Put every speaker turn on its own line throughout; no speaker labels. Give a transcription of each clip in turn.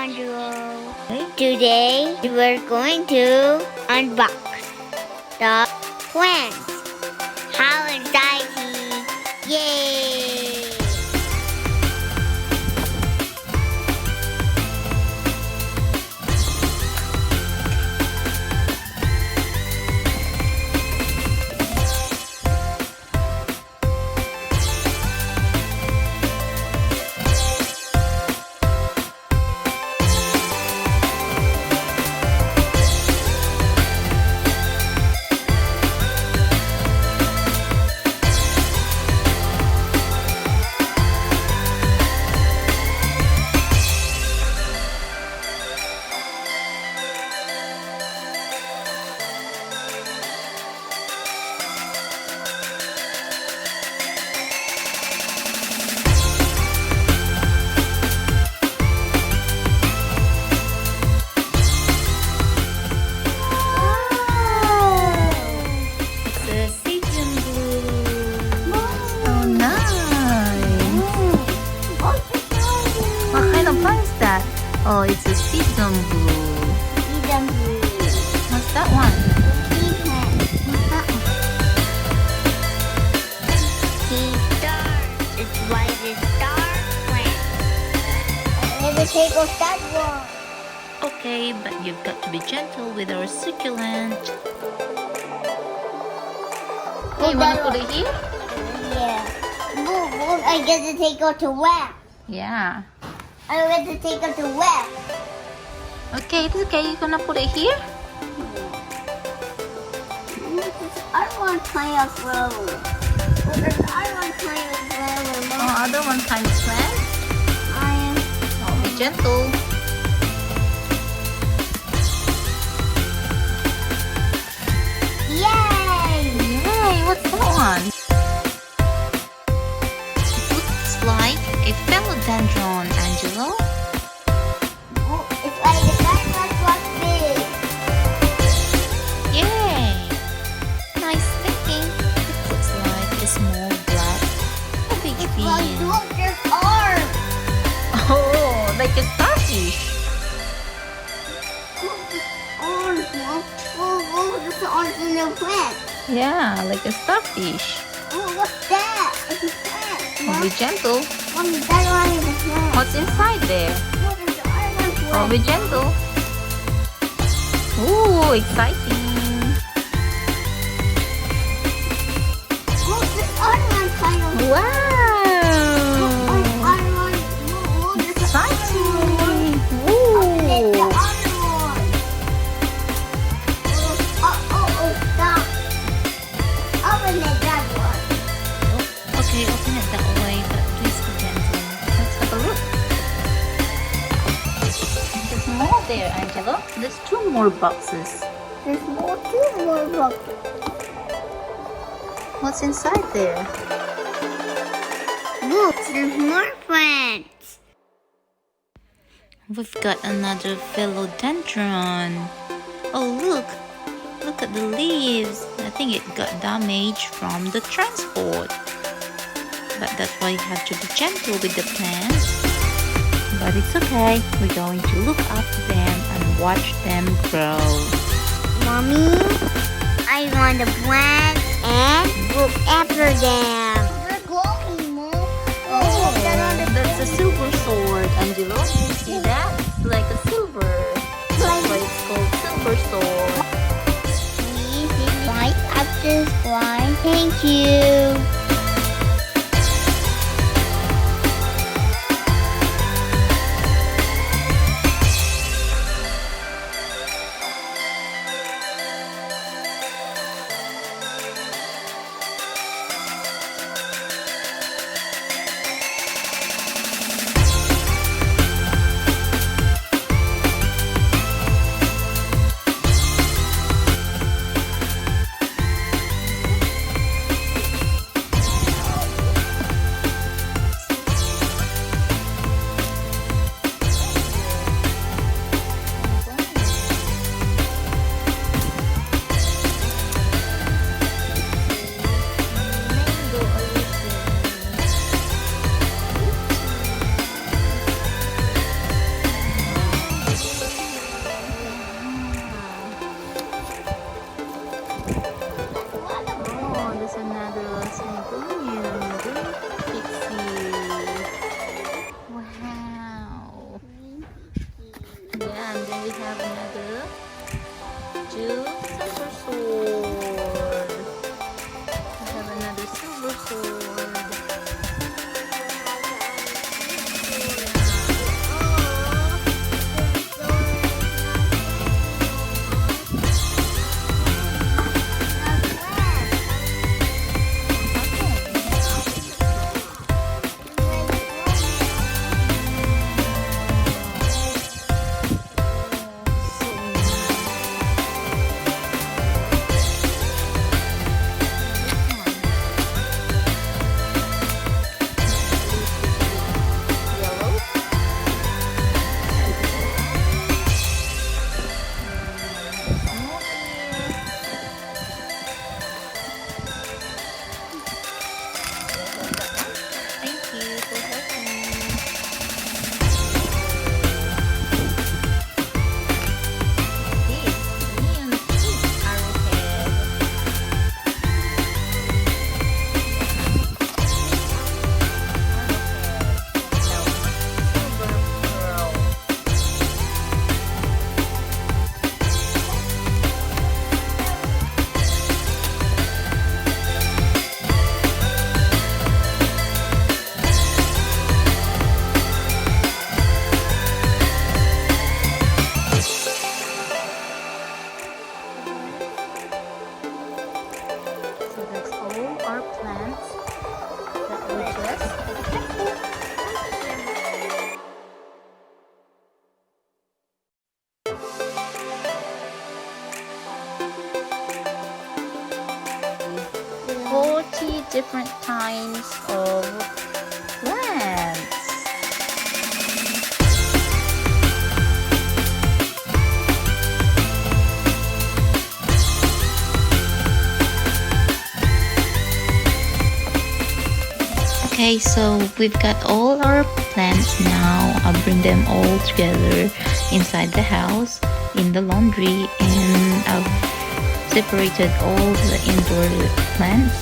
Angelo. Today we're going to unbox the plants. How exciting! Yay!
Oh, it's a sedum blue.
Sedum blue.
What's that one?
Sea plant.
What's that one?
Sea star. It's why the star plant. Never take off that one.
Okay, but you've got to be gentle with our succulent. Oh, you want to put it here?
Yeah. Move. I get to take out to wet.
Yeah.
I get to take out to wet.
Okay, it's okay. You're gonna put it here?
I want to play a flower. I want to play a flower.
Oh, other one kind of plant? Oh, be gentle.
Yay!
Yay, what's that one? It looks like a philodendron, Angelo.
Oh, it's like the dinosaurs was big.
Yay! Nice thinking. It looks like a small black cabbage
It's
bean.
like Doctor's arm.
Oh, like a starfish.
Orange, Mom. Oh, this is orange in the plant.
Yeah, like a starfish.
Oh, what's that? It's a plant.
Oh, be gentle.
Mom, that one is a plant.
What's inside there?
What is the orange
Oh,
one?
be gentle. Ooh, exciting.
Oh, this other one kind of.
Wow. Exciting. Ooh. Okay, open it that way, but please be gentle. Let's have a look. There's more there, Angelo. There's 2 more boxes.
There's two more boxes.
What's inside there?
Look, there's more plants.
We've got another philodendron. Oh, look. Look at the leaves. I think it got damaged from the transport. But that's why you have to be gentle with the plants. But it's okay. We're going to look after them and watch them grow.
Mommy, I want the plants and look after them. They're glowing, Mom.
Oh, that's a silver sword, Angelo. See that? It's like a silver. That's why it's called silver sword.
Please like, subscribe. Thank you.
different kinds of plants. Okay, so we've got all our plants now. I'll bring them all together inside the house in the laundry, and I've separated all the indoor plants,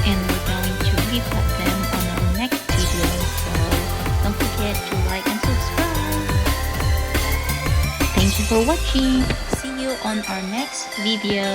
and we're going to repot them on our next video. So don't forget to like and subscribe. Thank you for watching. See you on our next video.